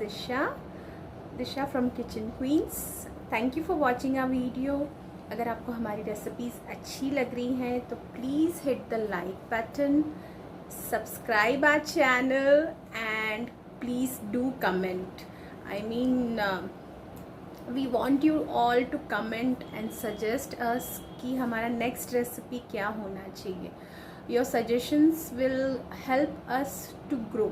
Disha from Kitchen Queens. Thank you for watching our video. अगर आपको हमारी recipes अच्छी लग रही हैं तो please hit the like button, subscribe our channel and please do comment. We want you all to comment and suggest us कि हमारा नेक्स्ट रेसिपी क्या होना चाहिए। Your suggestions will help us to grow,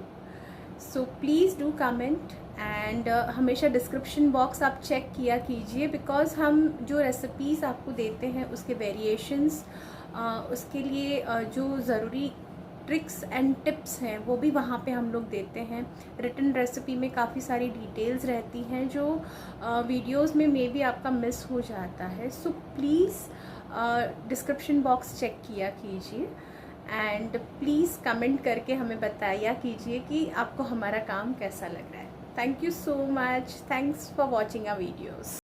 so please do comment and हमेशा description box आप check किया कीजिए, because हम जो रेसिपीज़ आपको देते हैं उसके वेरिएशंस, उसके लिए जो ज़रूरी ट्रिक्स एंड टिप्स हैं वो भी वहाँ पे हम लोग देते हैं। रिटन रेसिपी में काफ़ी सारी डिटेल्स रहती हैं जो वीडियोस में मे बी आपका मिस हो जाता है। So please description box check किया कीजिए एंड प्लीज़ कमेंट करके हमें बताया कीजिए कि आपको हमारा काम कैसा लग रहा है। Thank you so much. Thanks for watching our videos.